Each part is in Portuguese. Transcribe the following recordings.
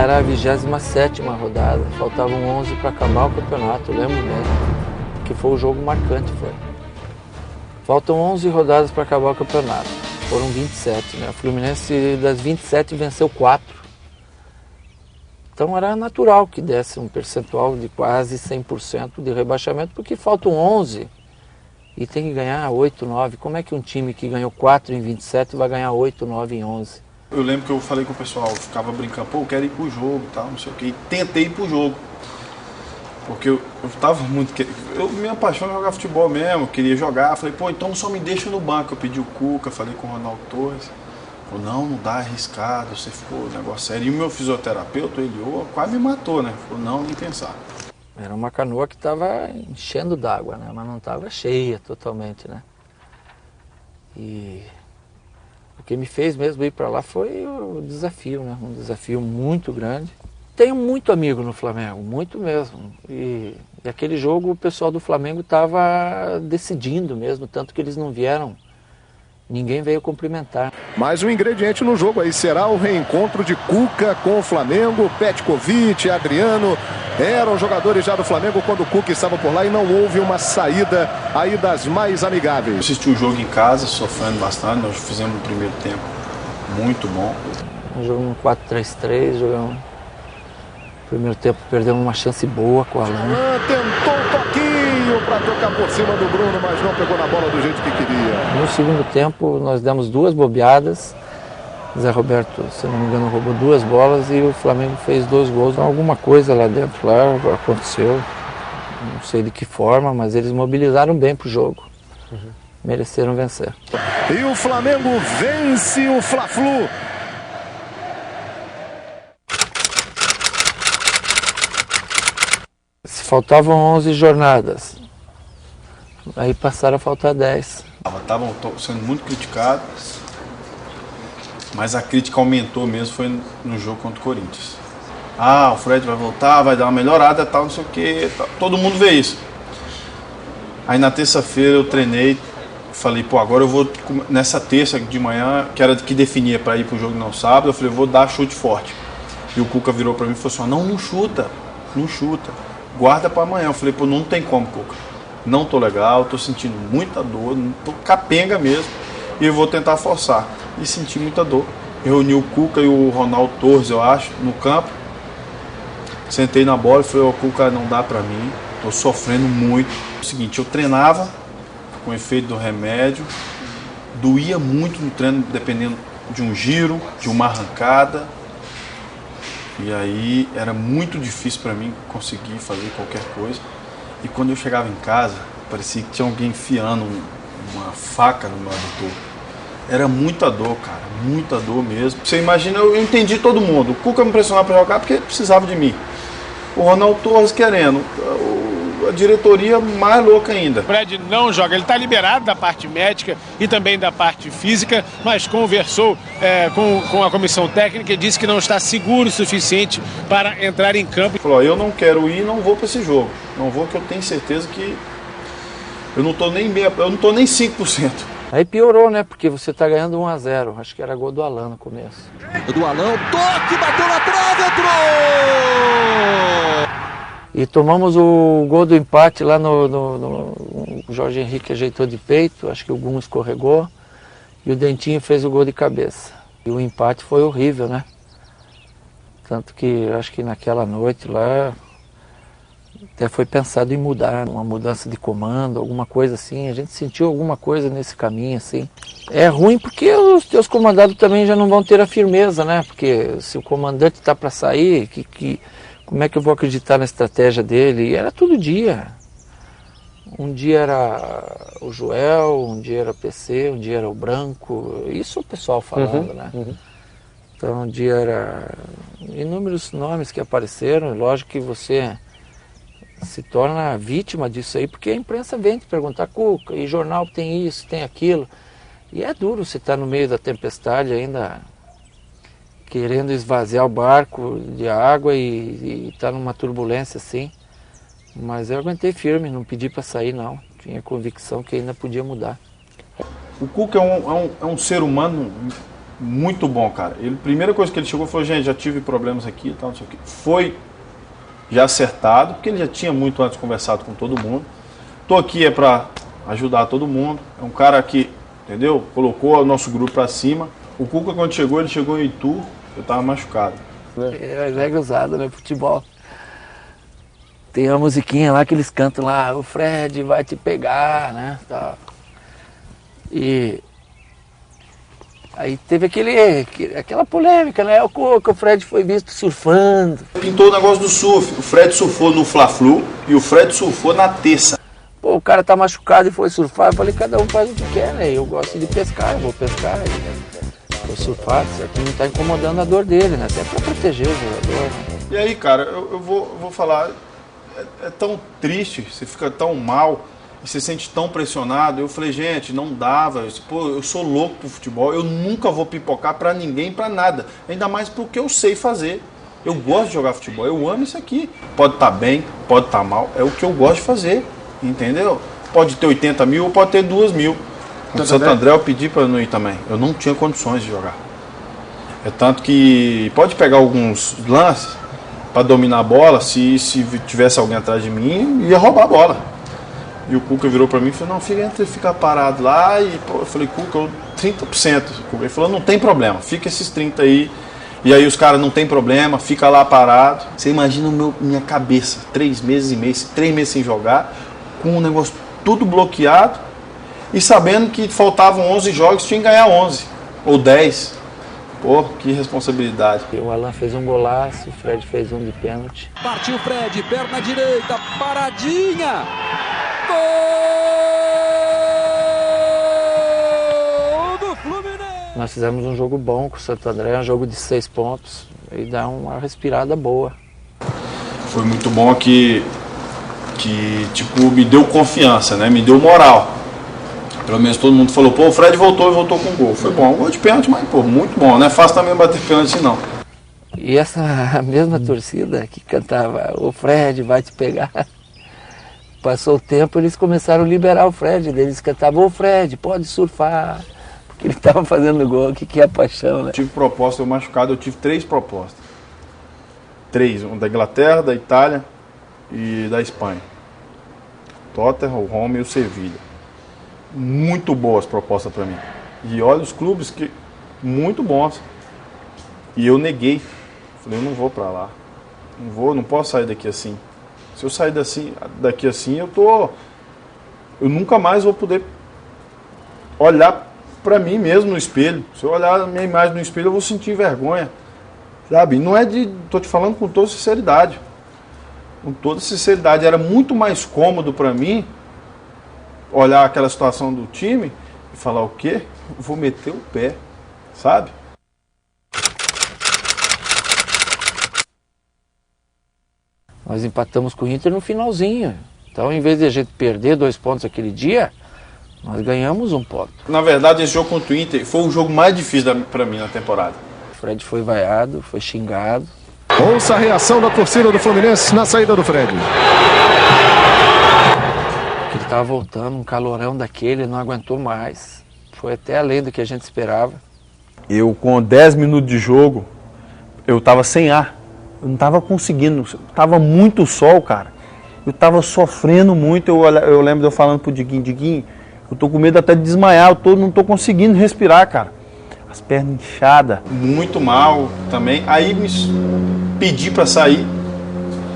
Era a 27ª rodada, faltavam 11 para acabar o campeonato, eu lembro bem, que foi o jogo marcante, foi. Faltam 11 rodadas para acabar o campeonato, foram 27, né? O Fluminense das 27 venceu 4. Então era natural que desse um percentual de quase 100% de rebaixamento, porque faltam 11 e tem que ganhar 8, 9. Como é que um time que ganhou 4 em 27 vai ganhar 8, 9 em 11? Eu lembro que eu falei com o pessoal, ficava brincando, pô, eu quero ir pro jogo e tal, não sei o que. E tentei ir pro jogo. Porque eu tava muito... Minha paixão é jogar futebol mesmo, eu queria jogar. Falei, pô, então só me deixa no banco. Eu pedi o Cuca, falei com o Ronaldo Torres. Falou, não dá, arriscado, você ficou negócio sério. E o meu fisioterapeuta, o Eliô, quase me matou, né? Falou, não, nem pensar. Era uma canoa que estava enchendo d'água, né? Mas não estava cheia totalmente, né? E o que me fez mesmo ir para lá foi o desafio, né? Um desafio muito grande. Tenho muito amigo no Flamengo, muito mesmo. E aquele jogo o pessoal do Flamengo estava decidindo mesmo, tanto que eles não vieram, ninguém veio cumprimentar. Mais um ingrediente no jogo aí será o reencontro de Cuca com o Flamengo. Petkovic, Adriano eram jogadores já do Flamengo quando o Cuca estava por lá e não houve uma saída aí das mais amigáveis. Eu assisti o jogo em casa, sofrendo bastante, nós fizemos um primeiro tempo muito bom. Jogamos um 4-3-3, jogamos... Primeiro tempo perdemos uma chance boa com o Alan. Tentou um toquinho para tocar por cima do Bruno, mas não pegou na bola do jeito que queria. No segundo tempo nós demos 2 bobeadas. Zé Roberto, se não me engano, roubou 2 bolas e o Flamengo fez 2 gols. Então, alguma coisa lá dentro lá aconteceu. Não sei de que forma, mas eles mobilizaram bem pro jogo. Mereceram vencer. E o Flamengo vence o Fla-Flu. Faltavam 11 jornadas, aí passaram a faltar 10. Estavam sendo muito criticados, mas a crítica aumentou mesmo, foi no jogo contra o Corinthians. Ah, o Fred vai voltar, vai dar uma melhorada, tal, não sei o que, todo mundo vê isso. Aí na terça-feira eu treinei, falei, pô, agora eu vou, nessa terça de manhã, que era que definia para ir pro jogo no sábado, eu falei, vou dar chute forte. E o Cuca virou para mim e falou assim, não chuta, não chuta. Guarda para amanhã. Eu falei, pô, não tem como, Cuca. Não tô legal, tô sentindo muita dor, tô capenga mesmo. E eu vou tentar forçar. E senti muita dor. Eu reuni o Cuca e o Ronaldo Torres, eu acho, no campo. Sentei na bola e falei, ó, Cuca, não dá pra mim. Tô sofrendo muito. O seguinte, eu treinava com o efeito do remédio. Doía muito no treino, dependendo de um giro, de uma arrancada. E aí era muito difícil para mim conseguir fazer qualquer coisa. E quando eu chegava em casa, parecia que tinha alguém enfiando uma faca no meu adutor. Era muita dor, cara, muita dor mesmo. Você imagina, eu entendi todo mundo. O Cuca me pressionava para jogar porque precisava de mim. O Ronaldo Torres querendo. A diretoria mais louca ainda. O Fred não joga, ele está liberado da parte médica e também da parte física, mas conversou com a comissão técnica e disse que não está seguro o suficiente para entrar em campo. Falou, eu não quero ir, não vou para esse jogo. Não vou, que eu tenho certeza que eu não estou nem 5%. Aí piorou, né? Porque você está ganhando 1-0. Acho que era gol do Alan no começo. Do Alan, toque, bateu na trave, entrou! E tomamos o gol do empate lá o Jorge Henrique ajeitou de peito, acho que o Gum escorregou e o Dentinho fez o gol de cabeça. E o empate foi horrível, né? Tanto que acho que naquela noite lá até foi pensado em mudar, uma mudança de comando, alguma coisa assim. A gente sentiu alguma coisa nesse caminho, assim. É ruim porque os teus comandados também já não vão ter a firmeza, né? Porque se o comandante está para sair, como é que eu vou acreditar na estratégia dele? E era todo dia. Um dia era o Joel, um dia era o PC, um dia era o Branco. Isso o pessoal falando, né? Então um dia era inúmeros nomes que apareceram. Lógico que você se torna vítima disso aí, porque a imprensa vem te perguntar, Cuca, e jornal tem isso, tem aquilo. E é duro você estar no meio da tempestade ainda querendo esvaziar o barco de água e estar numa turbulência assim. Mas eu aguentei firme, não pedi para sair não. Tinha convicção que ainda podia mudar. O Cuca é um ser humano muito bom, cara. Ele, a primeira coisa que ele chegou falou, gente, já tive problemas aqui e tal, não sei o quê. Foi já acertado, porque ele já tinha muito antes conversado com todo mundo. Tô aqui para ajudar todo mundo. É um cara que, entendeu? Colocou o nosso grupo para cima. O Cuca, quando chegou, ele chegou em Itu, eu tava machucado. É regra usada, né? Futebol. Tem uma musiquinha lá que eles cantam lá, o Fred vai te pegar, né? Tá. E aí teve aquela polêmica, né? O Fred foi visto surfando. Pintou o negócio do surf. O Fred surfou no Fla-Flu e o Fred surfou na terça. Pô, o cara tá machucado e foi surfar. Eu falei, cada um faz o que quer, né? Eu gosto de pescar, eu vou pescar. Vou surfar, isso aqui não tá incomodando a dor dele, né? Até pra proteger o jogador. Né? E aí, cara, eu vou falar, é tão triste, você fica tão mal, e você se sente tão pressionado. Eu falei, gente, não dava, pô, eu sou louco pro futebol, eu nunca vou pipocar pra ninguém, pra nada, ainda mais pro que eu sei fazer. Eu gosto de jogar futebol, eu amo isso aqui. Pode estar bem, pode estar mal, é o que eu gosto de fazer, entendeu? Pode ter 80 mil ou pode ter 2 mil. No Santo André eu pedi para não ir também, eu não tinha condições de jogar. É tanto que pode pegar alguns lances para dominar a bola, se tivesse alguém atrás de mim, ia roubar a bola. E o Cuca virou para mim e falou, não, fica parado lá. E pô, eu falei, Cuca, 30%. Ele falou, não tem problema, fica esses 30 aí. E aí os caras, não tem problema, fica lá parado. Você imagina minha cabeça, 3 meses e meio, 3 meses sem jogar, com o negócio tudo bloqueado. E sabendo que faltavam 11 jogos, tinha que ganhar 11 ou 10. Pô, que responsabilidade. O Alan fez um golaço, o Fred fez um de pênalti. Partiu o Fred, perna direita, paradinha. Gol do Fluminense. Nós fizemos um jogo bom com o Santo André, um jogo de 6 pontos. E dá uma respirada boa. Foi muito bom que tipo, me deu confiança, né? Me deu moral. Pelo menos todo mundo falou, pô, o Fred voltou e voltou com gol. Foi bom, um gol de pênalti, mas pô, muito bom. Não é fácil também bater pênalti, não. E essa mesma torcida que cantava, o Fred vai te pegar, passou o tempo, eles começaram a liberar o Fred. Eles cantavam, ô Fred, pode surfar. Porque ele estava fazendo gol, que é a paixão, né? Eu tive proposta, eu machucado, eu tive 3 propostas. 3, uma da Inglaterra, da Itália e da Espanha. Tottenham, o Roma e o Sevilha. Muito boas propostas para mim. E olha os clubes que muito bons. E eu neguei. Falei, eu não vou para lá. Não posso sair daqui assim. Se eu sair daqui assim, eu nunca mais vou poder olhar para mim mesmo no espelho. Se eu olhar a minha imagem no espelho, eu vou sentir vergonha. Sabe? Não é tô te falando com toda sinceridade. Com toda sinceridade, era muito mais cômodo para mim olhar aquela situação do time e falar o quê? Vou meter o pé, sabe? Nós empatamos com o Inter no finalzinho. Então, em vez de a gente perder 2 pontos aquele dia, nós ganhamos 1 ponto. Na verdade, esse jogo contra o Inter foi o jogo mais difícil para mim na temporada. O Fred foi vaiado, foi xingado. Ouça a reação da torcida do Fluminense na saída do Fred. Ele estava voltando, um calorão daquele, não aguentou mais. Foi até além do que a gente esperava. Eu, com 10 minutos de jogo, eu estava sem ar. Eu não estava conseguindo. Tava muito sol, cara. Eu estava sofrendo muito. Eu lembro de eu falando pro Diguinho, eu tô com medo até de desmaiar. Não tô conseguindo respirar, cara. As pernas inchadas. Muito mal também. Aí me pedi para sair.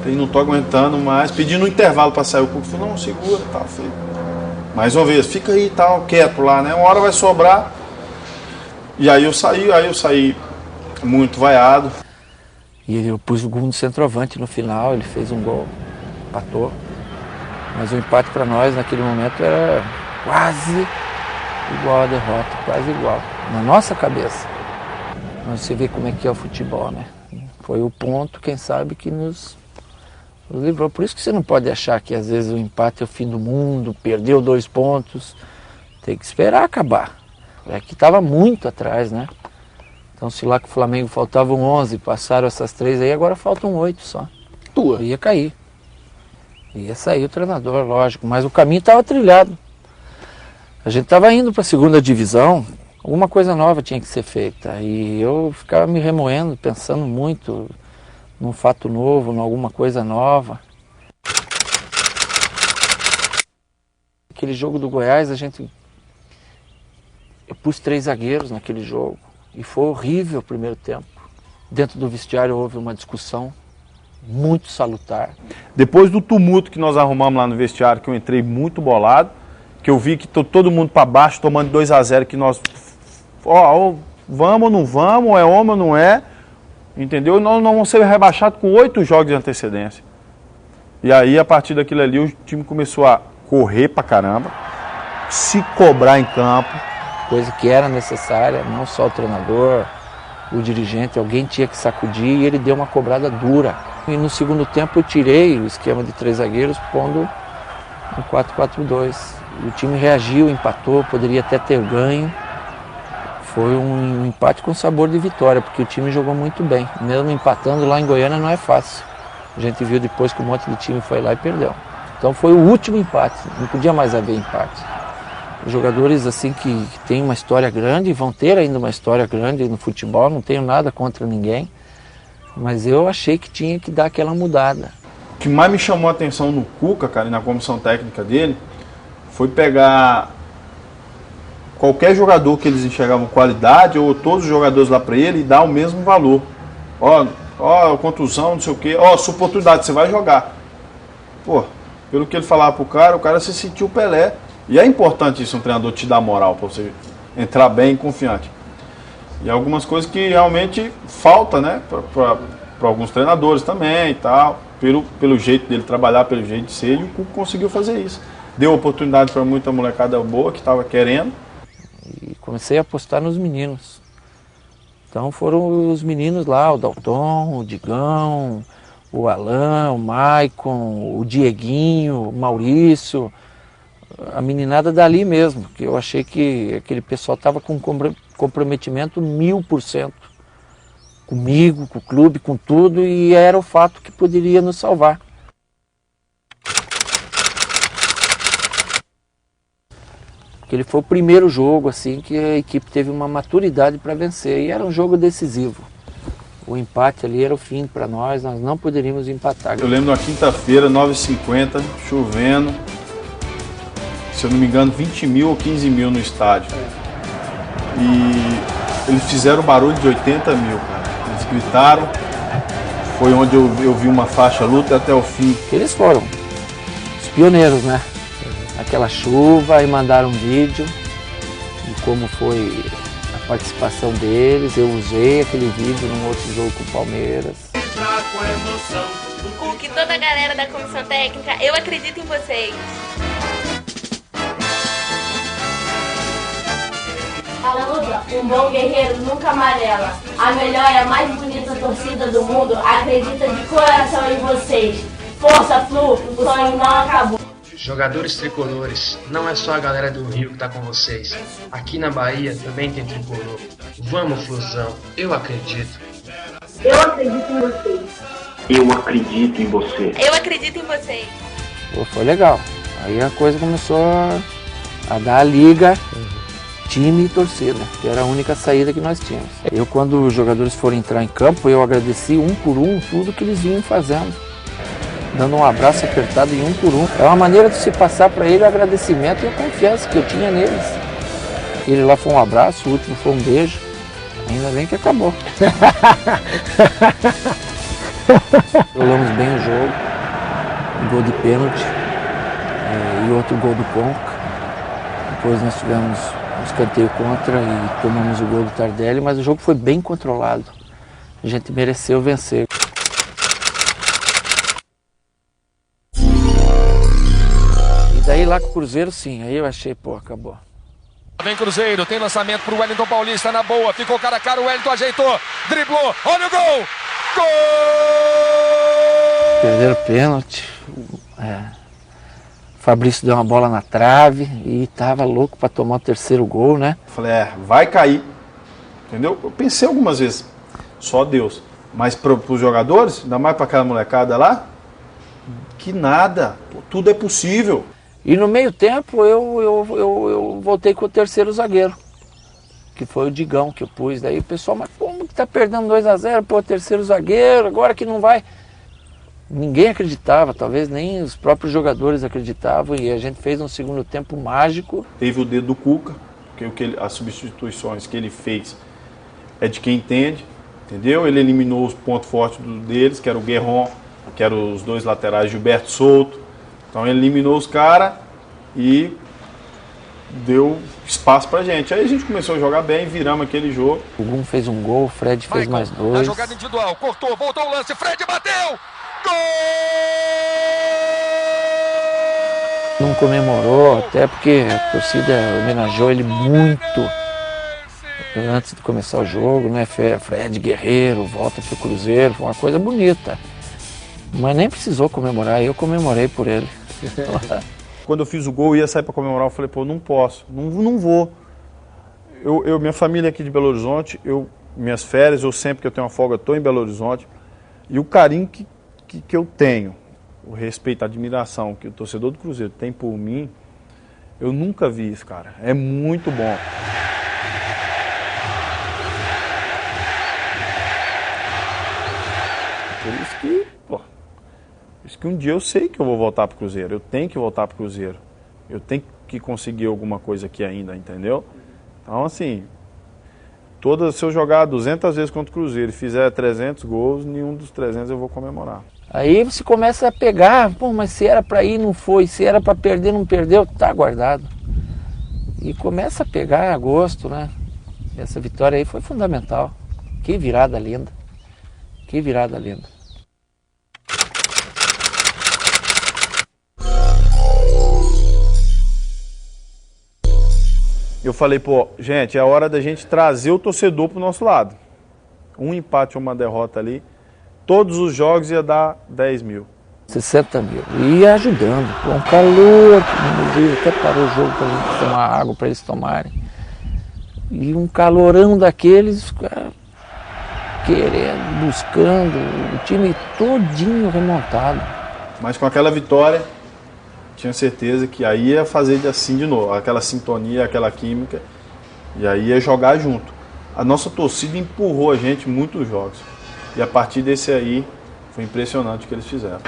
e não tô aguentando mais, pedindo um intervalo para sair. O Cuca falou, não, segura e tal. Falei, mais uma vez, fica aí e tal, quieto lá, né? Uma hora vai sobrar. E aí eu saí muito vaiado. E eu pus o gol no centroavante no final, ele fez um gol, empatou. Mas o empate para nós naquele momento era quase igual a derrota, quase igual, na nossa cabeça. Mas você vê como é que é o futebol, né? Foi o ponto, quem sabe, que nos livrou. Por isso que você não pode achar que às vezes o empate é o fim do mundo, perdeu 2 pontos. Tem que esperar acabar. É que estava muito atrás, né? Então se lá que o Flamengo faltavam 11, passaram essas 3 aí, agora faltam 8 só. Ia cair. Ia sair o treinador, lógico, mas o caminho estava trilhado. A gente estava indo para a 2ª divisão, alguma coisa nova tinha que ser feita. E eu ficava me remoendo, pensando muito num fato novo, em alguma coisa nova. Aquele jogo do Goiás, eu pus 3 zagueiros naquele jogo. E foi horrível o primeiro tempo. Dentro do vestiário houve uma discussão muito salutar. Depois do tumulto que nós arrumamos lá no vestiário, que eu entrei muito bolado, que eu vi que todo mundo para baixo, tomando 2-0, que nós... vamos ou não vamos, é homem ou não é, entendeu? Nós vamos ser rebaixados com 8 jogos de antecedência. E aí, a partir daquilo ali, o time começou a correr pra caramba, se cobrar em campo. Coisa que era necessária, não só o treinador, o dirigente, alguém tinha que sacudir e ele deu uma cobrada dura. E no segundo tempo eu tirei o esquema de 3 zagueiros, pondo um 4-4-2. O time reagiu, empatou, poderia até ter ganho. Foi um empate com sabor de vitória, porque o time jogou muito bem. Mesmo empatando lá em Goiânia não é fácil. A gente viu depois que um monte de time foi lá e perdeu. Então foi o último empate, não podia mais haver empate. Os jogadores assim que têm uma história grande, vão ter ainda uma história grande no futebol, não tenho nada contra ninguém, mas eu achei que tinha que dar aquela mudada. O que mais me chamou a atenção no Cuca, cara, e na comissão técnica dele, foi pegar qualquer jogador que eles enxergavam qualidade, ou todos os jogadores lá para ele, e dar o mesmo valor. Ó, contusão, não sei o quê, sua oportunidade, você vai jogar. Pô, pelo que ele falava pro cara, o cara se sentiu Pelé. E é importante isso, um treinador te dar moral, para você entrar bem e confiante. E algumas coisas que realmente falta, né, para alguns treinadores também e tal, pelo jeito dele trabalhar, pelo jeito de ser, e o Cuca conseguiu fazer isso. Deu oportunidade para muita molecada boa que estava querendo. E comecei a apostar nos meninos. Então foram os meninos lá, o Dalton, o Digão, o Alan, o Maicon, o Dieguinho, o Maurício, a meninada dali mesmo, que eu achei que aquele pessoal estava com comprometimento 1000%. Comigo, com o clube, com tudo, e era o fato que poderia nos salvar. Porque ele foi o primeiro jogo assim que a equipe teve uma maturidade para vencer, e era um jogo decisivo. O empate ali era o fim para nós não poderíamos empatar. Eu lembro de uma quinta-feira, 9h50, chovendo, se eu não me engano, 20 mil ou 15 mil no estádio. E eles fizeram barulho de 80 mil, cara. Eles gritaram, foi onde eu vi uma faixa luta até o fim. Eles foram os pioneiros, né? Aquela chuva, e mandaram um vídeo de como foi a participação deles. Eu usei aquele vídeo num outro jogo com o Palmeiras. Cuca e toda a galera da comissão técnica, eu acredito em vocês. Fala, Luda, um bom guerreiro nunca amarela. A melhor e a mais bonita torcida do mundo acredita de coração em vocês. Força, Flu, o sonho não acabou. Jogadores tricolores, não é só a galera do Rio que tá com vocês. Aqui na Bahia também tem tricolor. Vamos, Flusão, eu acredito. Eu acredito em vocês. Eu acredito em você. Eu acredito em vocês. Pô, foi legal. Aí a coisa começou a dar a liga, time e torcida, que era a única saída que nós tínhamos. Eu, quando os jogadores foram entrar em campo, eu agradeci um por um tudo que eles vinham fazendo, dando um abraço apertado em um por um. É uma maneira de se passar para ele o agradecimento e a confiança que eu tinha neles. Ele lá foi um abraço, o último foi um beijo. Ainda bem que acabou. Rolamos bem o jogo, um gol de pênalti e outro gol do Conca. Depois nós tivemos um escanteio contra e tomamos o gol do Tardelli, mas o jogo foi bem controlado. A gente mereceu vencer. E daí lá com o Cruzeiro, sim, aí eu achei, pô, acabou. Vem Cruzeiro, tem lançamento pro Wellington Paulista na boa, ficou cara a cara, o Wellington ajeitou, driblou, olha o gol! Gol! Perderam o pênalti, Fabrício deu uma bola na trave e tava louco para tomar o terceiro gol, né? Falei, vai cair, entendeu? Eu pensei algumas vezes, só Deus. Mas para os jogadores, ainda mais para aquela molecada lá, que nada, tudo é possível. E no meio tempo eu voltei com o terceiro zagueiro, que foi o Digão que eu pus. Daí o pessoal, mas como que tá perdendo 2-0, pô, terceiro zagueiro, agora que não vai? Ninguém acreditava, talvez nem os próprios jogadores acreditavam, e a gente fez um segundo tempo mágico. Teve o dedo do Cuca, porque as substituições que ele fez é de quem entende, entendeu? Ele eliminou os pontos fortes deles, que era o Guerron, que eram os dois laterais, Gilberto Souto. Então ele eliminou os caras e deu espaço pra gente. Aí a gente começou a jogar bem, viramos aquele jogo. O Gum fez um gol, o Fred fez mais 2. Na jogada individual, cortou, voltou o lance, Fred bateu! Gol! Não comemorou, até porque a torcida homenageou ele muito antes de começar o jogo, né? Fred Guerreiro, volta pro Cruzeiro, foi uma coisa bonita. Mas nem precisou comemorar, eu comemorei por ele. Quando eu fiz o gol, eu ia sair para comemorar, eu falei, pô, não posso, não vou. Minha família é aqui de Belo Horizonte, minhas férias, eu sempre que eu tenho uma folga, estou em Belo Horizonte. E o carinho que eu tenho, o respeito, a admiração que o torcedor do Cruzeiro tem por mim, eu nunca vi isso, cara. É muito bom. Por isso que, pô, um dia eu sei que eu vou voltar pro Cruzeiro. Eu tenho que voltar pro Cruzeiro. Eu tenho que conseguir alguma coisa aqui ainda, entendeu? Então, assim, se eu jogar 200 vezes contra o Cruzeiro e fizer 300 gols, nenhum dos 300 eu vou comemorar. Aí você começa a pegar, pô, mas se era para ir, não foi. Se era para perder, não perdeu, tá guardado. E começa a pegar a gosto, né? Essa vitória aí foi fundamental. Que virada linda. Que virada linda. Eu falei, pô, gente, é hora da gente trazer o torcedor pro nosso lado. Um empate ou uma derrota ali, todos os jogos ia dar 10 mil. 60 mil. E ia ajudando. Pô, um calor, até parou o jogo pra gente tomar água, para eles tomarem. E um calorão daqueles, querendo, buscando, o time todinho remontado. Mas com aquela vitória, tinha certeza que aí ia fazer assim de novo, aquela sintonia, aquela química, e aí ia jogar junto. A nossa torcida empurrou a gente muitos jogos, e a partir desse aí, foi impressionante o que eles fizeram.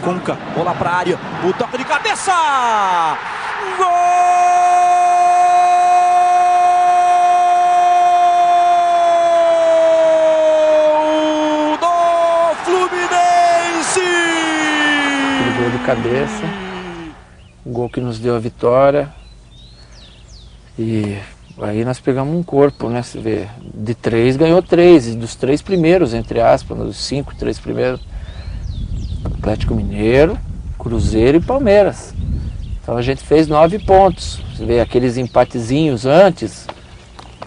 Conca, bola pra área, o toque de cabeça! Gol do Fluminense! Gol de cabeça, o gol que nos deu a vitória. E aí nós pegamos um corpo, né? Você vê, de 3 ganhou 3, e dos 3 primeiros, entre aspas, dos 5, 3 primeiros. Atlético Mineiro, Cruzeiro e Palmeiras. Então a gente fez 9 pontos. Você vê aqueles empatezinhos antes,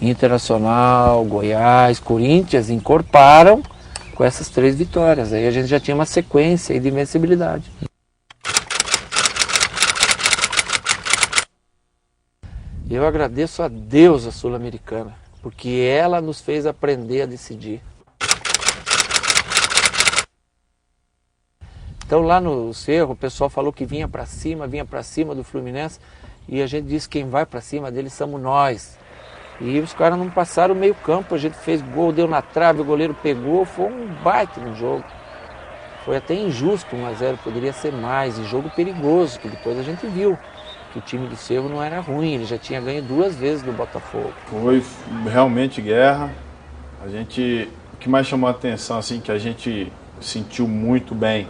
Internacional, Goiás, Corinthians, encorparam com essas 3 vitórias. Aí a gente já tinha uma sequência de invencibilidade. Eu agradeço a Deus a Sul-Americana, porque ela nos fez aprender a decidir. Então lá no Cerro o pessoal falou que vinha para cima do Fluminense, e a gente disse que quem vai para cima deles somos nós. E os caras não passaram o meio campo, a gente fez gol, deu na trave, o goleiro pegou, foi um baita no jogo. Foi até injusto 1-0, poderia ser mais, e jogo perigoso, que depois a gente viu que o time do Cerro não era ruim, ele já tinha ganho 2 vezes do Botafogo. Foi realmente guerra, a gente que mais chamou a atenção, assim, que a gente sentiu muito bem,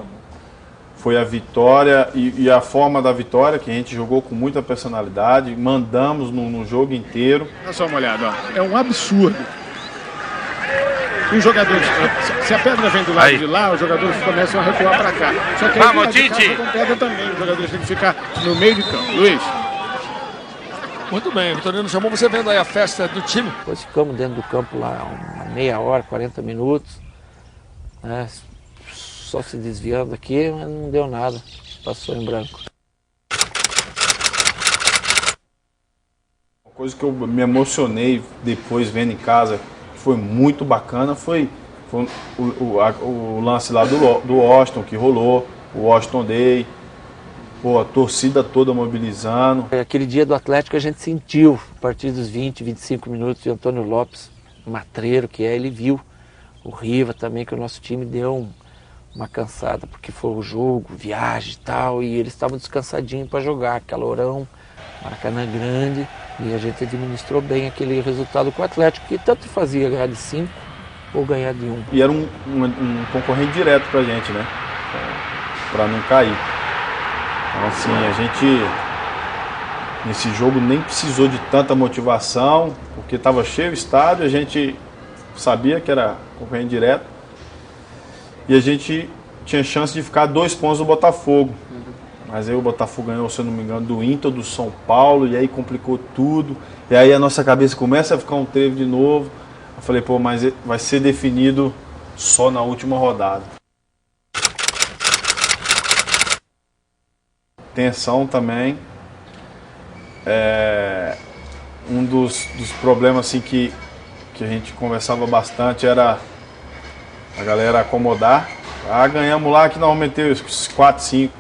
foi a vitória e a forma da vitória, que a gente jogou com muita personalidade, mandamos no jogo inteiro. Dá só uma olhada, ó. É um absurdo. E os jogadores, se a pedra vem do lado de lá, os jogadores começam a recuar para cá. Só que vamos, aí Tite! com pedra também, os jogadores têm que ficar no meio de campo. Luiz. Muito bem, Vitorino chamou você vendo aí a festa do time. Depois ficamos dentro do campo lá uma meia hora, 40 minutos, né? Só se desviando aqui, mas não deu nada, passou em branco. Uma coisa que eu me depois vendo em casa, que foi muito bacana, foi o lance lá do Washington, que rolou, o Washington Day, pô, a torcida toda mobilizando. Aquele dia do Atlético a gente sentiu, a partir dos 20, 25 minutos, o Antônio Lopes, matreiro que é, ele viu o Riva também, que o nosso time deu uma cansada, porque foi o jogo, viagem e tal, e eles estavam descansadinhos para jogar, calorão, Maracanã grande, e a gente administrou bem aquele resultado com o Atlético, que tanto fazia ganhar de 5 ou ganhar de 1. E era um concorrente direto pra gente, né? Pra não cair. Então assim, a gente nesse jogo nem precisou de tanta motivação, porque estava cheio o estádio, a gente sabia que era concorrente direto. E a gente tinha chance de ficar 2 pontos do Botafogo. Mas aí o Botafogo ganhou, se eu não me engano, do Inter, do São Paulo, e aí complicou tudo. E aí a nossa cabeça começa a ficar um trevo de novo. Eu falei, pô, mas vai ser definido só na última rodada. Tensão também. Um dos problemas assim, que a gente conversava bastante era a galera acomodar. Ganhamos lá, que normalmente tem os 4, 5.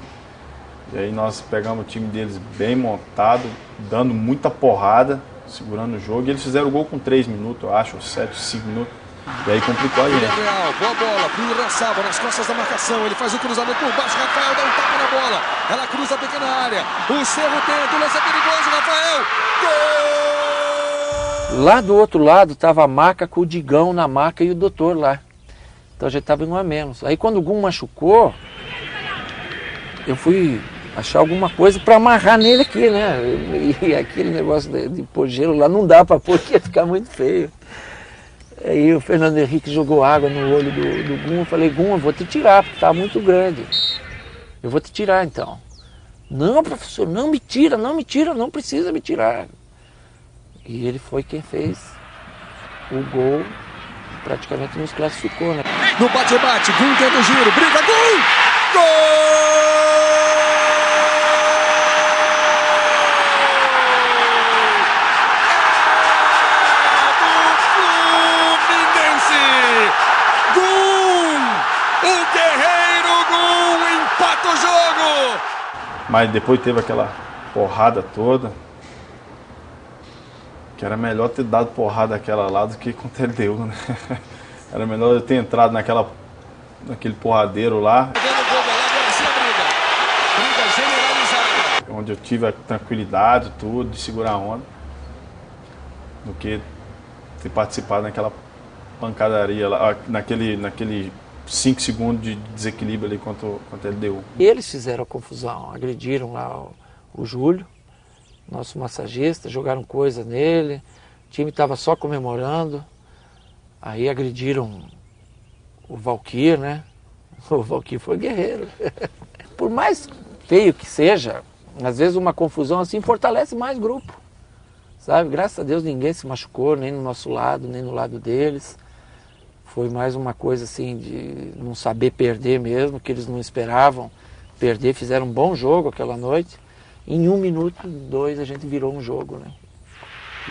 E aí nós pegamos o time deles bem montado, dando muita porrada, segurando o jogo. E eles fizeram o gol com 3 minutos, eu acho, 7, 5 minutos. E aí complicou a gente. Real, boa bola, Bruno Raçaba nas costas da marcação. Ele faz o cruzamento por baixo, Rafael dá um tapa na bola. Ela cruza a pequena área. O Cerro tenta, o lance é perigoso, Rafael. Gol! Lá do outro lado estava a maca com o Digão na maca e o doutor lá. Então a gente estava em 1 a menos. Aí quando o Gum machucou, eu fui achar alguma coisa para amarrar nele aqui, né? E aquele negócio de pôr gelo lá não dá para pôr, que ia ficar muito feio. Aí o Fernando Henrique jogou água no olho do Gum. Eu falei, Gum, eu vou te tirar, porque tá muito grande. Eu vou te tirar então. Não, professor, não me tira, não precisa me tirar. E ele foi quem fez o gol, praticamente nos classificou, né? No bate-bate, Gum tenta o giro, briga, Gum! Gol! Empata o jogo! Mas depois teve aquela porrada toda, que era melhor ter dado porrada aquela lá do que quanto ele deu, né? Era melhor eu ter entrado naquele porradeiro lá, onde eu tive a tranquilidade tudo, de segurar a onda, do que ter participado naquela pancadaria lá, naquele 5 segundos de desequilíbrio ali quanto ele deu. E eles fizeram a confusão, agrediram lá o Júlio, nosso massagista, jogaram coisa nele, o time estava só comemorando, aí agrediram o Valquir, né? O Valquir foi guerreiro. Por mais feio que seja, às vezes uma confusão assim fortalece mais grupo, sabe? Graças a Deus ninguém se machucou, nem no nosso lado, nem no lado deles. Foi mais uma coisa assim de não saber perder mesmo, que eles não esperavam perder, fizeram um bom jogo aquela noite. Em 1 minuto, 2 a gente virou um jogo, né?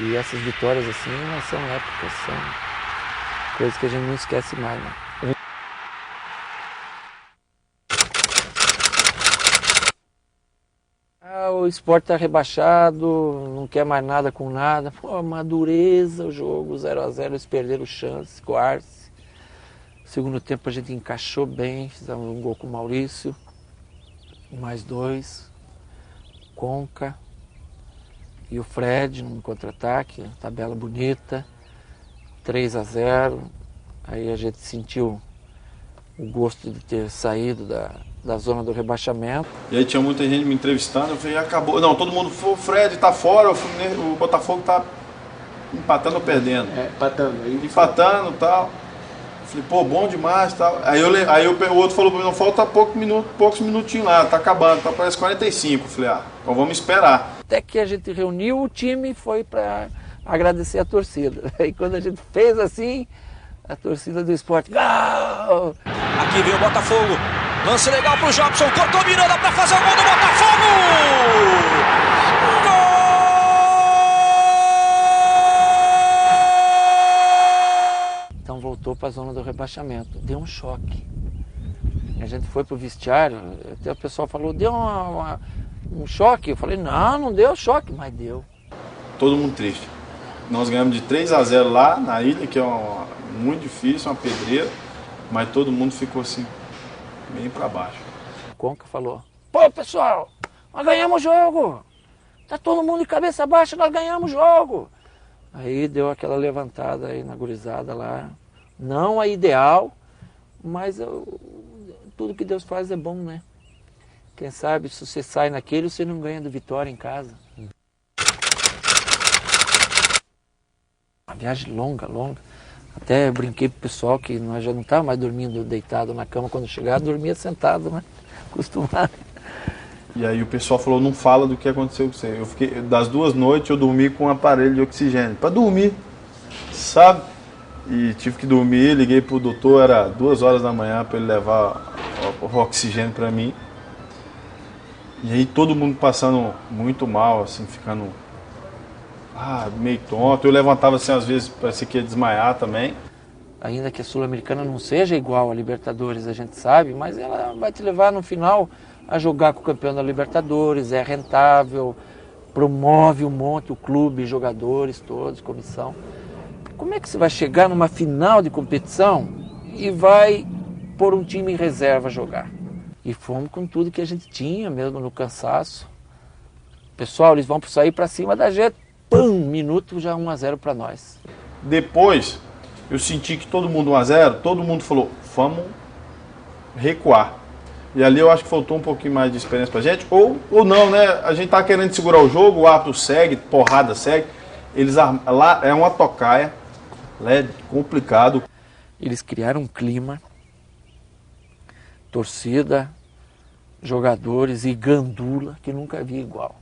E essas vitórias assim, elas são épicas, são coisas que a gente não esquece mais, né? O Sport está rebaixado, não quer mais nada com nada. Pô, madureza o jogo, 0-0, eles perderam chance com o Arce. Segundo tempo a gente encaixou bem, fizemos um gol com o Maurício, mais 2, Conca e o Fred num contra-ataque, tabela bonita, 3-0. Aí a gente sentiu o gosto de ter saído da zona do rebaixamento. E aí tinha muita gente me entrevistando, eu falei, acabou. Não, todo mundo falou, o Fred tá fora, o Botafogo tá empatando ou perdendo. Empatando e tal. Falei, pô, bom demais e tal. Aí o outro falou pra mim, não, falta poucos minutinhos lá, tá acabando, tá parece 45. Eu falei, então vamos esperar. Até que a gente reuniu o time e foi para agradecer a torcida. Aí quando a gente fez assim, a torcida do Sport, gol! Aqui vem o Botafogo. Lance legal pro Jobson. Cortou Miranda pra fazer o gol do Botafogo! Então voltou para a zona do rebaixamento. Deu um choque. A gente foi pro vestiário, até o pessoal falou, deu um choque. Eu falei, não deu choque, mas deu. Todo mundo triste. Nós ganhamos de 3-0 lá na ilha, que é muito difícil, uma pedreira, mas todo mundo ficou assim, meio para baixo. O Conca falou, pô pessoal, nós ganhamos o jogo, tá todo mundo de cabeça baixa, nós ganhamos o jogo. Aí deu aquela levantada aí na gurizada lá, não a ideal, mas tudo que Deus faz é bom, né? Quem sabe se você sai naquele, você não ganha do Vitória em casa. Uma viagem longa. Até brinquei pro pessoal que nós já não estávamos mais dormindo deitado na cama quando chegava, dormia sentado, né? Acostumado. E aí o pessoal falou, não fala do que aconteceu com você. Eu fiquei, das 2 noites eu dormi com um aparelho de oxigênio, para dormir, sabe? E tive que dormir, liguei pro doutor, era 2 horas da manhã para ele levar o oxigênio para mim. E aí todo mundo passando muito mal, assim, ficando meio tonto. Eu levantava assim, às vezes, parecia que ia desmaiar também. Ainda que a Sul-Americana não seja igual a Libertadores, a gente sabe, mas ela vai te levar no final a jogar com o campeão da Libertadores, é rentável, promove um monte, o clube, jogadores todos, comissão. Como é que você vai chegar numa final de competição e vai pôr um time em reserva jogar? E fomos com tudo que a gente tinha, mesmo no cansaço. Pessoal, eles vão sair para cima da gente, minuto já 1-0 para nós. Depois, eu senti que todo mundo 1-0, todo mundo falou, vamos recuar. E ali eu acho que faltou um pouquinho mais de experiência pra gente, ou não, né? A gente tá querendo segurar o jogo, o árbitro segue, porrada segue. Lá é uma tocaia, lá é complicado. Eles criaram um clima, torcida, jogadores e gandula, que nunca vi igual.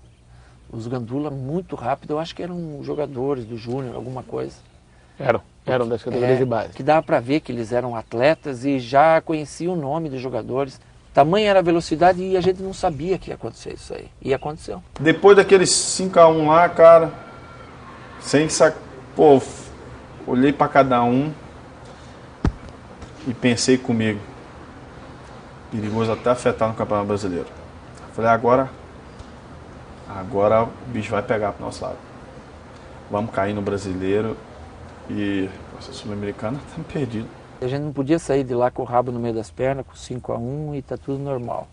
Os gandula muito rápido, eu acho que eram jogadores do Júnior, alguma coisa. Eram das categorias de base. Que dava para ver que eles eram atletas e já conheciam o nome dos jogadores. Tamanha era a velocidade e a gente não sabia que ia acontecer isso aí. E aconteceu. Depois daqueles 5-1 lá, cara, olhei para cada um e pensei comigo, perigoso até afetar no Campeonato Brasileiro. Falei, agora o bicho vai pegar pro nosso lado. Vamos cair no Brasileiro e a Sul-Americana tá perdido. A gente não podia sair de lá com o rabo no meio das pernas, com 5-1 e tá tudo normal.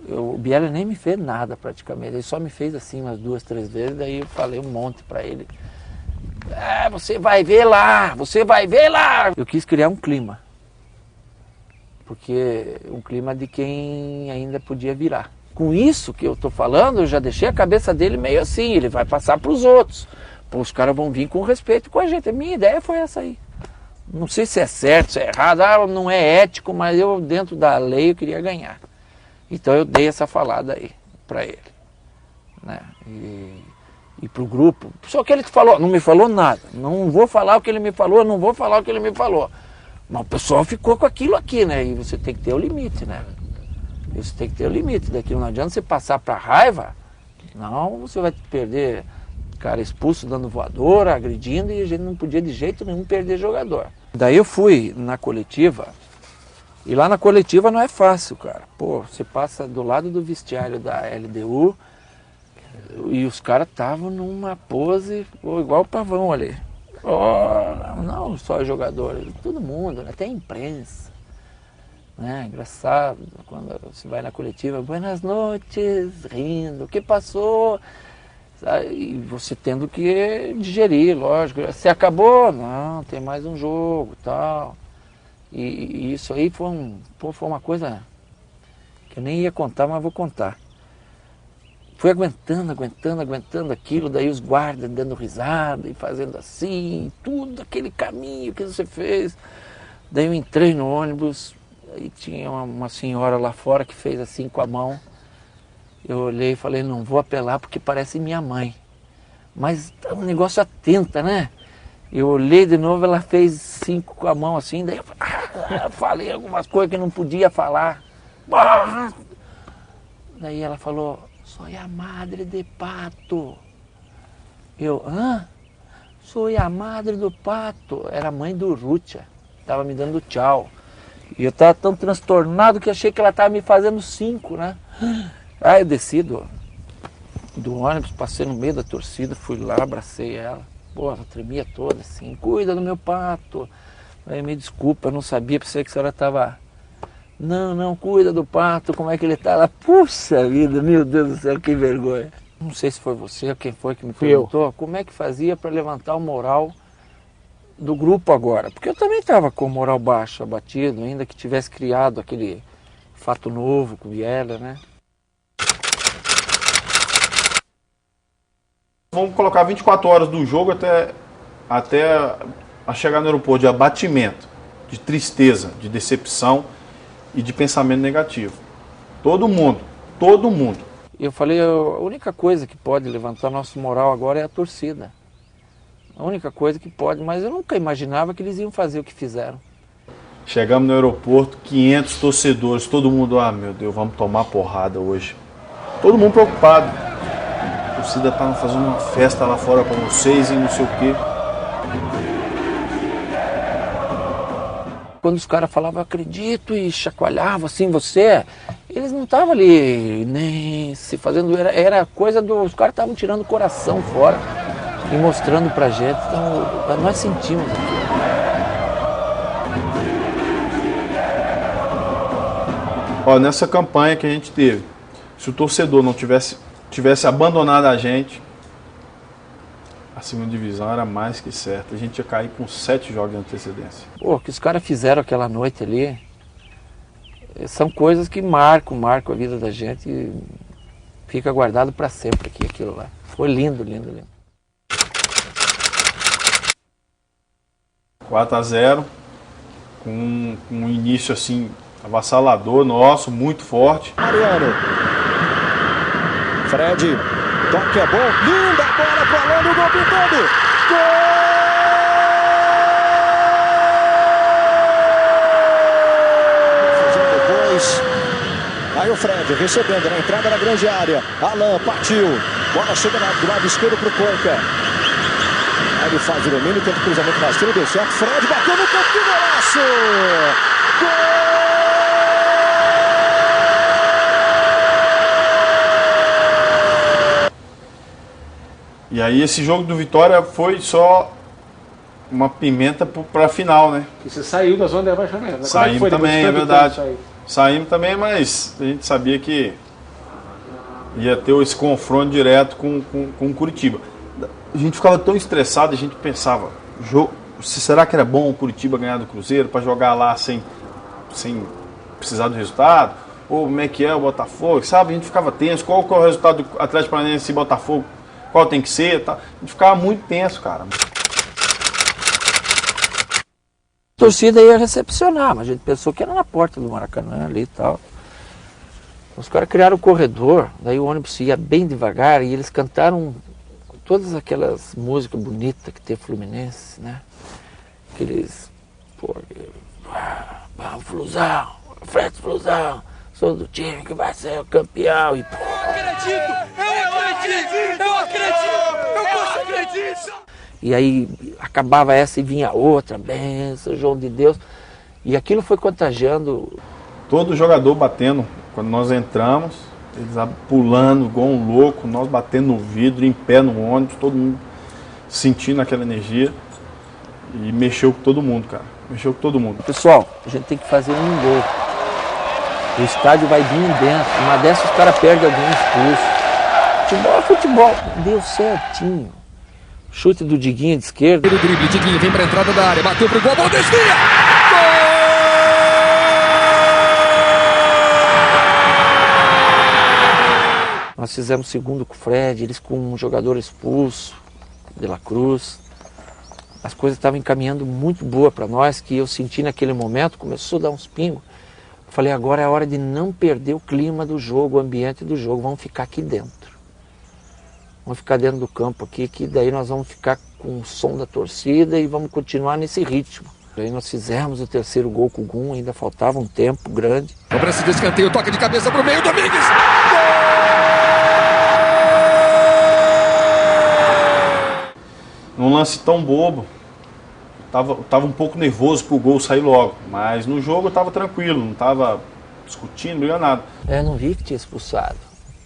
O Bielsa nem me fez nada praticamente, ele só me fez assim umas 2, 3 vezes, daí eu falei um monte para ele. Você vai ver lá, você vai ver lá! Eu quis criar um clima, porque um clima de quem ainda podia virar. Com isso que eu tô falando, eu já deixei a cabeça dele meio assim, ele vai passar para os outros. Pô, os caras vão vir com respeito com a gente, a minha ideia foi essa aí. Não sei se é certo, se é errado, não é ético, mas eu dentro da lei eu queria ganhar. Então eu dei essa falada aí para ele, né? E pro grupo, só que ele falou, não me falou nada, não vou falar o que ele me falou, não vou falar o que ele me falou. Mas o pessoal ficou com aquilo aqui, né? E você tem que ter o limite, né? Você tem que ter o limite daquilo, não adianta você passar para raiva, não, você vai perder cara expulso, dando voadora, agredindo, e a gente não podia de jeito nenhum perder jogador. Daí eu fui na coletiva, e lá na coletiva não é fácil, cara. Pô, você passa do lado do vestiário da LDU, e os caras estavam numa pose igual o Pavão ali. Não só os jogadores, todo mundo, né? Até a imprensa. Né? E você tendo que digerir, lógico. Se acabou? Não, tem mais um jogo e tal. E isso aí foi uma coisa que eu nem ia contar, mas vou contar. Fui aguentando aquilo, daí os guardas dando risada e fazendo assim, tudo aquele caminho que você fez. Daí eu entrei no ônibus, aí tinha uma senhora lá fora que fez assim com a mão. Eu olhei e falei, não vou apelar porque parece minha mãe. Mas é um negócio atenta, né? Eu olhei de novo, ela fez 5 com a mão assim, daí eu falei algumas coisas que não podia falar. Daí ela falou, sou a madre de Pato. Eu, hã? Sou a madre do Pato. Era a mãe do Rútia, estava me dando tchau. E eu estava tão transtornado que achei que ela estava me fazendo 5, né? Aí eu desci do ônibus, passei no meio da torcida, fui lá, abracei ela. Porra, tremia toda assim, cuida do meu Pato. Aí, me desculpa, eu não sabia, pensei que a senhora estava... Não, cuida do Pato, como é que ele está? Ela, puxa vida, meu Deus do céu, que vergonha. Não sei se foi você ou quem foi que me perguntou, como é que fazia para levantar o moral do grupo agora? Porque eu também estava com o moral baixo, abatido, ainda que tivesse criado aquele fato novo com o Viela, né? Vamos colocar 24 horas do jogo até a chegar no aeroporto de abatimento, de tristeza, de decepção e de pensamento negativo. Todo mundo. Eu falei, a única coisa que pode levantar nosso moral agora é a torcida. A única coisa que pode, mas eu nunca imaginava que eles iam fazer o que fizeram. Chegamos no aeroporto, 500 torcedores, todo mundo, meu Deus, vamos tomar porrada hoje. Todo mundo preocupado. A torcida tá fazendo uma festa lá fora com vocês e não sei o quê. Quando os caras falavam, acredito, e chacoalhavam assim, eles não estavam ali nem se fazendo, era coisa os caras estavam tirando o coração fora e mostrando pra gente, então nós sentimos aquilo. Ó, nessa campanha que a gente teve, se o torcedor não tivesse abandonado a gente, a segunda divisão era mais que certa. A gente ia cair com 7 jogos de antecedência. Pô, o que os caras fizeram aquela noite ali, são coisas que marcam a vida da gente e fica guardado para sempre aqui, aquilo lá. Foi lindo. 4-0, com um início assim, avassalador nosso, muito forte. Mariano. Fred, toque é bom, linda bola pro Alano, gol pintando. Gol! Aí o Fred recebendo na entrada da grande área. Alan partiu. Bola chega do lado esquerdo pro Conca. Aí ele faz o domínio, tenta o cruzamento rasteiro, deu certo. Fred bateu no canto, que golaço! Gol! E aí esse jogo do Vitória foi só uma pimenta para a final, né? E você saiu da zona de rebaixamento. Saímos também, é verdade. Saímos também, mas a gente sabia que ia ter esse confronto direto com o Curitiba. A gente ficava tão estressado, a gente pensava, será que era bom o Curitiba ganhar do Cruzeiro para jogar lá sem precisar do resultado? Ou como é que é o Botafogo? Sabe, a gente ficava tenso, qual que é o resultado do Atlético Paranaense e Botafogo? Qual tem que ser? Tá? A gente ficava muito tenso, cara. A torcida ia recepcionar, mas a gente pensou que era na porta do Maracanã ali e tal. Os caras criaram o corredor, daí o ônibus ia bem devagar e eles cantaram todas aquelas músicas bonitas que tem Fluminense, né? Aqueles... Vamos, Flusão, Fred Flusão, sou do time que vai ser o campeão e... Eu acredito! E aí acabava essa e vinha outra, benção, João de Deus. E aquilo foi contagiando. Todo jogador batendo, quando nós entramos, eles pulando igual um louco, nós batendo no vidro, em pé no ônibus, todo mundo sentindo aquela energia. E mexeu com todo mundo, cara. Mexeu com todo mundo. Pessoal, a gente tem que fazer um gol. O estádio vai vir dentro. Uma dessas os caras perdem alguém expulso. futebol é futebol. Deu certinho. Chute do Diguinho de esquerda. O drible, Diguinho vem para a entrada da área, bateu pro gol, bola desvia! Nós fizemos segundo com o Fred, eles com um jogador expulso, De La Cruz. As coisas estavam encaminhando muito boa para nós, que eu senti naquele momento, começou a dar uns pingos. Falei, agora é a hora de não perder o clima do jogo, o ambiente do jogo, vamos ficar aqui dentro. Vamos ficar dentro do campo aqui, que daí nós vamos ficar com o som da torcida e vamos continuar nesse ritmo. Aí nós fizemos o terceiro gol com o Gum, ainda faltava um tempo grande. Cobrança de escanteio, toque de cabeça pro meio, Domingues! Num lance tão bobo, tava um pouco nervoso pro gol sair logo, mas no jogo eu tava tranquilo, não tava discutindo, brigando nada. Não vi que tinha expulsado,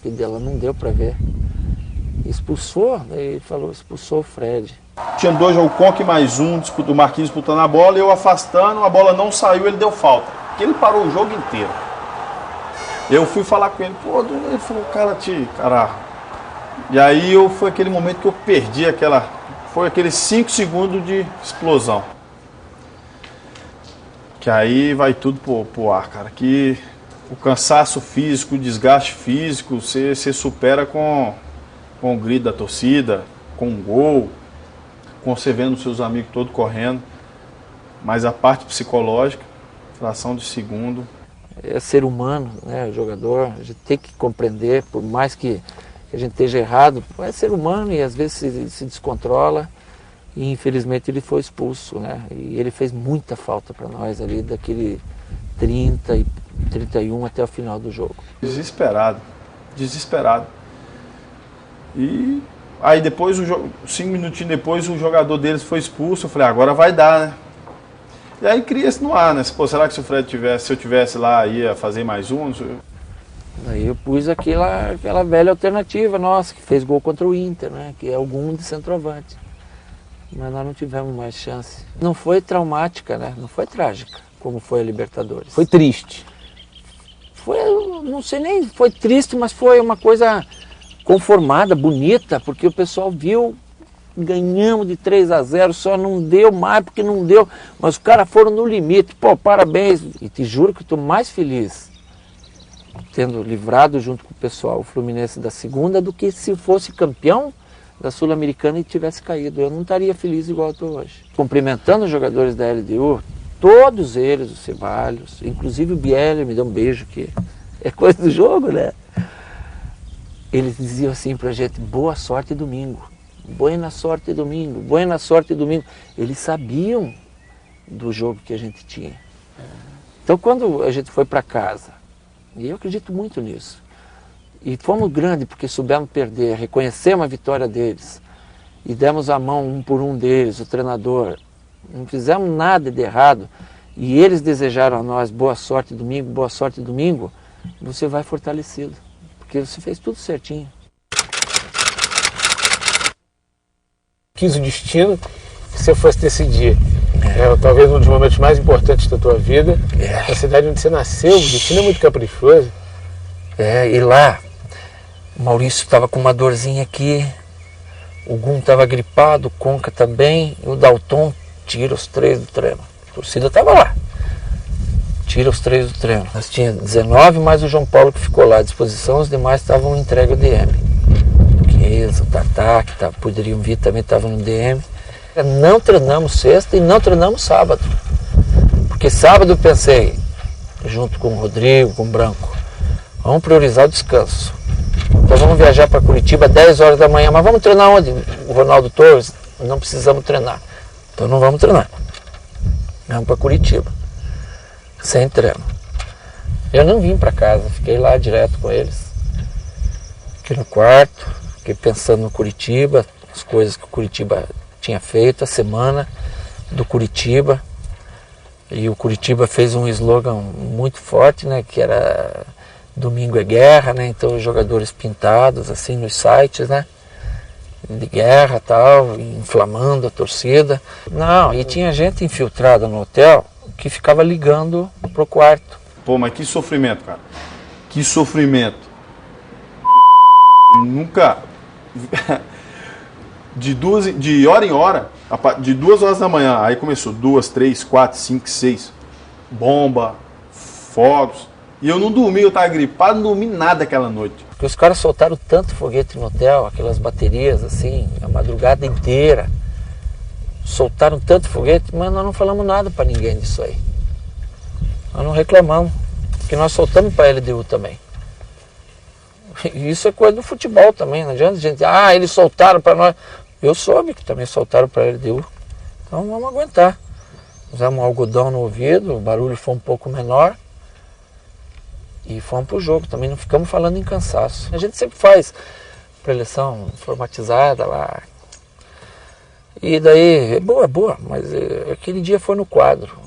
o dela não deu para ver. Expulsou, ele falou, expulsou o Fred. Tinha dois, o Conque mais um, o Marquinhos disputando a bola, eu afastando, a bola não saiu, ele deu falta. Porque ele parou o jogo inteiro. Eu fui falar com ele, pô, ele falou, cara. E aí foi aquele momento que eu perdi foi aqueles 5 segundos de explosão. Que aí vai tudo pro ar, cara. Que o cansaço físico, o desgaste físico, você supera com o grito da torcida, com um gol, com você vendo seus amigos todos correndo. Mas a parte psicológica, fração de segundo. É ser humano, né, o jogador, a gente tem que compreender, por mais que a gente esteja errado, é ser humano e às vezes se descontrola. E infelizmente ele foi expulso, né? E ele fez muita falta para nós ali, daquele 30 e 31 até o final do jogo. Desesperado. E aí depois, 5 minutinhos depois, o jogador deles foi expulso. Eu falei, agora vai dar, né? E aí cria-se no ar, né? Pô, será que se eu tivesse lá, ia fazer mais um? Aí eu pus aquela velha alternativa nossa, que fez gol contra o Inter, né? Que é algum de centroavante. Mas nós não tivemos mais chance. Não foi traumática, né? Não foi trágica, como foi a Libertadores. Foi triste. Foi, não sei nem, foi triste, mas foi uma coisa conformada, bonita, porque o pessoal viu, ganhamos de 3-0, só não deu mais porque não deu, mas os caras foram no limite. Pô, parabéns. E te juro que eu estou mais feliz tendo livrado junto com o pessoal o Fluminense da segunda do que se fosse campeão da Sul-Americana e tivesse caído. Eu não estaria feliz igual eu estou hoje. Cumprimentando os jogadores da LDU, todos eles, os Ceballos, inclusive o Bielli, me deu um beijo, que é coisa do jogo, né? Eles diziam assim pra gente, boa sorte domingo, buena sorte domingo, buena sorte domingo. Eles sabiam do jogo que a gente tinha. Então quando a gente foi para casa, e eu acredito muito nisso, e fomos grandes porque soubemos perder, reconhecemos a vitória deles, e demos a mão um por um deles, o treinador, não fizemos nada de errado, e eles desejaram a nós boa sorte domingo, você vai fortalecido, porque você fez tudo certinho. Quis o destino que você fosse decidir. Talvez um dos momentos mais importantes da tua vida, a cidade onde você nasceu, o destino é muito caprichoso. E lá, o Maurício estava com uma dorzinha aqui, o Gum estava gripado, o Conca também, e o Dalton tira os 3 do treino. A torcida estava lá, tira os 3 do treino. Nós tínhamos 19, mais o João Paulo que ficou lá à disposição, os demais estavam entregue ao DM. O Tatá, que poderiam vir, também estava no DM. Não treinamos sexta e não treinamos sábado. Porque sábado eu pensei, junto com o Rodrigo, com o Branco, vamos priorizar o descanso. Então vamos viajar para Curitiba às 10 horas da manhã, mas vamos treinar onde? O Ronaldo Torres, não precisamos treinar. Então não vamos treinar. Vamos para Curitiba, sem treino. Eu não vim para casa, fiquei lá direto com eles. Fiquei no quarto, fiquei pensando no Curitiba, as coisas que o Curitiba tinha feito, a semana do Curitiba. E o Curitiba fez um slogan muito forte, né, que era domingo é guerra, né, então os jogadores pintados assim nos sites, né, de guerra e tal, inflamando a torcida. Não, e tinha gente infiltrada no hotel que ficava ligando pro quarto. Pô, mas que sofrimento, cara. Que sofrimento. Nunca, de hora em hora, de 2 horas da manhã, aí começou 2, 3, 4, 5, 6, bomba, fogos, e eu não dormi, eu tava gripado, não dormi nada aquela noite. Porque os caras soltaram tanto foguete no hotel, aquelas baterias assim, a madrugada inteira, soltaram tanto foguete, mas nós não falamos nada para ninguém disso aí. Nós não reclamamos, porque nós soltamos para a LDU também. Isso é coisa do futebol também, não adianta a gente, eles soltaram para nós. Eu soube que também soltaram para a LDU, então vamos aguentar. Usamos um algodão no ouvido, o barulho foi um pouco menor e fomos pro jogo. Também não ficamos falando em cansaço. A gente sempre faz preleção informatizada lá. E daí, é boa, mas aquele dia foi no quadro.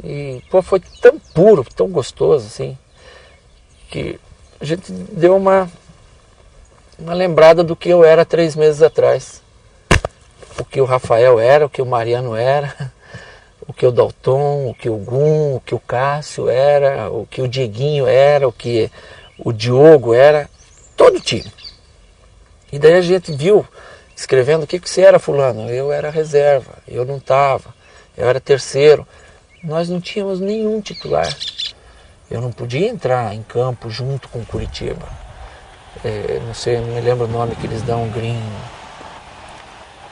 E foi tão puro, tão gostoso assim, que a gente deu uma lembrada do que eu era 3 meses atrás. O que o Rafael era, o que o Mariano era, o que o Dalton, o que o Gum, o que o Cássio era, o que o Dieguinho era, o que o Diogo era, todo o time. E daí a gente viu, escrevendo, o que você era, fulano? Eu era reserva, eu não estava, eu era terceiro. Nós não tínhamos nenhum titular. Eu não podia entrar em campo junto com Curitiba. Não sei, não me lembro o nome que eles dão, green,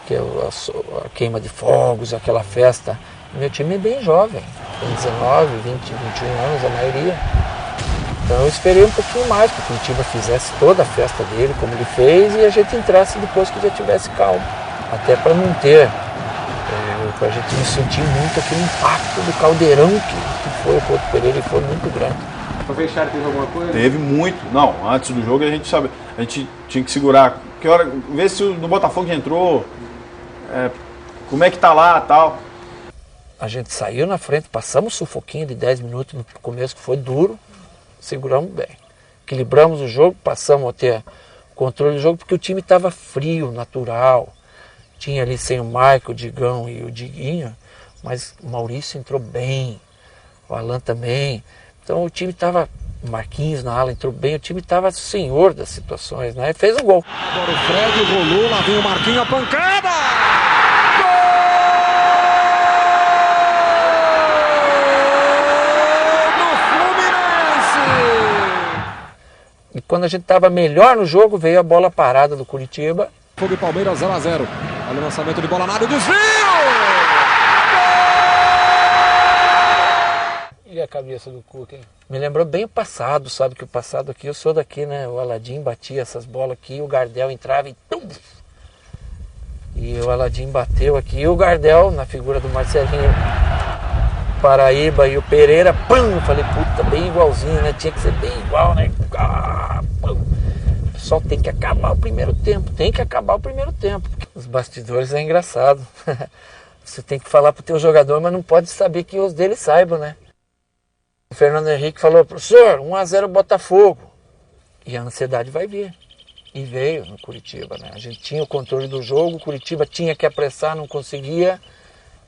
que é a queima de fogos, aquela festa. Meu time é bem jovem, tem 19, 20, 21 anos a maioria. Então eu esperei um pouquinho mais que o Curitiba fizesse toda a festa dele, como ele fez, e a gente entrasse depois que já tivesse calmo. Até para não ter, para a gente não sentir muito aquele impacto do caldeirão que foi o Couto Pereira, e foi muito grande. Para fechar, teve alguma coisa? Teve muito. Não, antes do jogo a gente tinha que segurar. Que hora, ver se no Botafogo já entrou, como é que tá lá e tal. A gente saiu na frente, passamos um sufoquinho de 10 minutos no começo, que foi duro, seguramos bem. Equilibramos o jogo, passamos a ter controle do jogo, porque o time estava frio, natural. Tinha ali sem o Maico, o Digão e o Diguinho, mas o Maurício entrou bem, o Alan também. Então o time estava, o Marquinhos na ala entrou bem, o time estava senhor das situações, né? E fez um gol. Agora o Fred rolou, lá vem o Marquinhos, a pancada! E quando a gente estava melhor no jogo, veio a bola parada do Curitiba. Fogo e Palmeiras 0-0. Olha o lançamento de bola na área, desvio! E a cabeça do Cuca, hein? Me lembrou bem o passado, sabe? Que o passado aqui, eu sou daqui, né? O Aladim batia essas bolas aqui, o Gardel entrava e tum! E o Aladim bateu aqui, e o Gardel, na figura do Marcelinho Paraíba e o Pereira, pam! Eu falei, puta, bem igualzinho, né? Tinha que ser bem igual, né? O pessoal tem que acabar o primeiro tempo, Os bastidores é engraçado. Você tem que falar pro teu jogador, mas não pode saber que os dele saibam, né? O Fernando Henrique falou, professor, 1-0 Botafogo. E a ansiedade vai vir. E veio no Curitiba, né? A gente tinha o controle do jogo, o Curitiba tinha que apressar, não conseguia.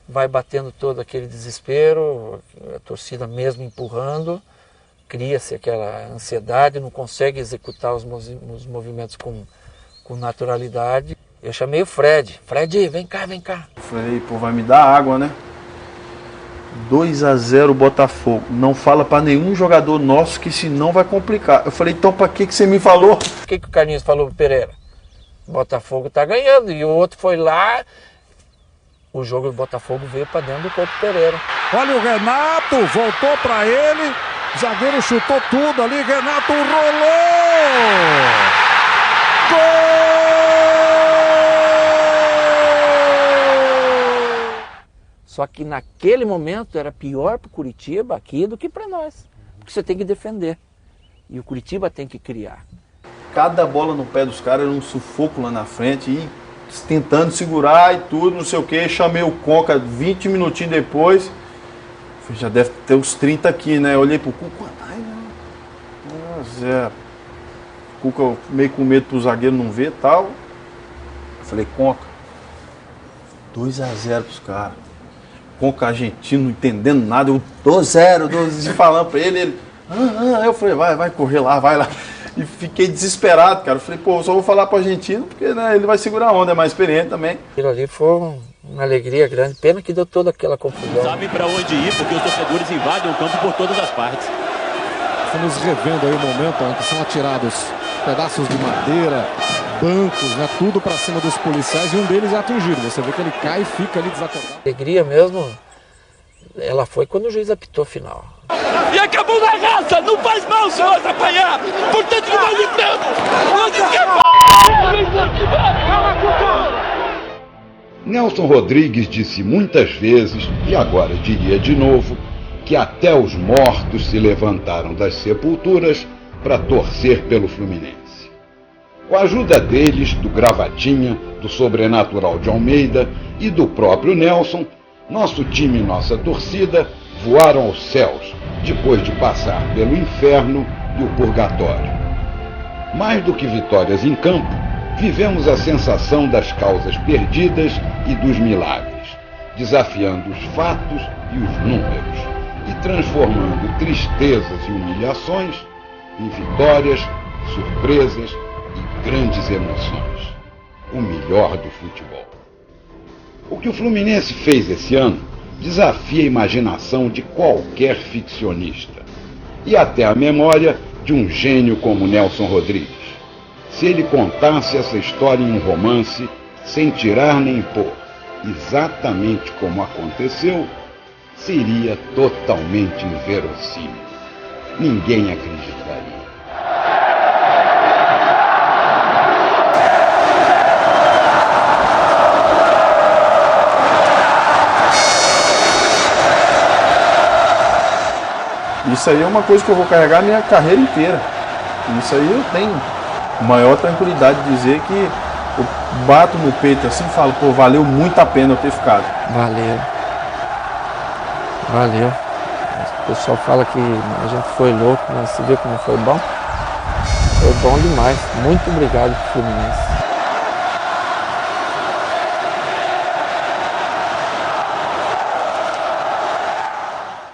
Vai batendo todo aquele desespero, a torcida mesmo empurrando, cria-se aquela ansiedade, não consegue executar os movimentos com naturalidade. Eu chamei o Fred, vem cá. Falei, pô, vai me dar água, né? 2-0 Botafogo, não fala pra nenhum jogador nosso que senão vai complicar. Eu falei, então pra que você me falou? O que o Carlinhos falou pro Pereira? Botafogo tá ganhando, e o outro foi lá. O jogo do Botafogo veio para dentro do Couto Pereira. Olha o Renato, voltou para ele. O zagueiro chutou tudo ali. Renato rolou! Gol! Só que naquele momento era pior para o Curitiba aqui do que para nós. Porque você tem que defender. E o Curitiba tem que criar. Cada bola no pé dos caras era um sufoco lá na frente e tentando segurar e tudo, não sei o que. Chamei o Conca 20 minutinhos depois. Já deve ter uns 30 aqui, né? Eu olhei pro Cuca, zero. O Cuca meio com medo pro zagueiro não ver e tal. Eu falei, Conca, 2-0 pros caras. Conca argentino, não entendendo nada. Eu 2-0, falando pra ele. Eu falei, vai correr lá, vai lá. E fiquei desesperado, cara. Eu falei, pô, eu só vou falar pro argentino, porque né, ele vai segurar a onda, é mais experiente também. Aquilo ali foi uma alegria grande, pena que deu toda aquela confusão. Sabem para onde ir, porque os torcedores invadem o campo por todas as partes. Estamos revendo aí o momento em que são atirados pedaços de madeira, bancos, né, tudo para cima dos policiais, e um deles é atingido. Você vê que ele cai e fica ali desacordado. A alegria mesmo, ela foi quando o juiz apitou final. E acabou na raça! Não faz mal, senhor, apanhar! Portanto, que nós entramos! Nelson Rodrigues disse muitas vezes, e agora diria de novo, que até os mortos se levantaram das sepulturas para torcer pelo Fluminense. Com a ajuda deles, do Gravatinha, do Sobrenatural de Almeida e do próprio Nelson, nosso time e nossa torcida voaram aos céus, depois de passar pelo inferno e o purgatório. Mais do que vitórias em campo, vivemos a sensação das causas perdidas e dos milagres, desafiando os fatos e os números, e transformando tristezas e humilhações em vitórias, surpresas e grandes emoções. O melhor do futebol. O que o Fluminense fez esse ano desafia a imaginação de qualquer ficcionista e até a memória de um gênio como Nelson Rodrigues. Se ele contasse essa história em um romance, sem tirar nem pôr, exatamente como aconteceu, seria totalmente inverossímil. Ninguém acreditaria. Isso aí é uma coisa que eu vou carregar a minha carreira inteira. Isso aí eu tenho maior tranquilidade de dizer que eu bato no peito assim e falo, pô, valeu muito a pena eu ter ficado. Valeu. Valeu. O pessoal fala que a gente foi louco, mas você viu como foi bom? Foi bom demais. Muito obrigado pro Fluminense.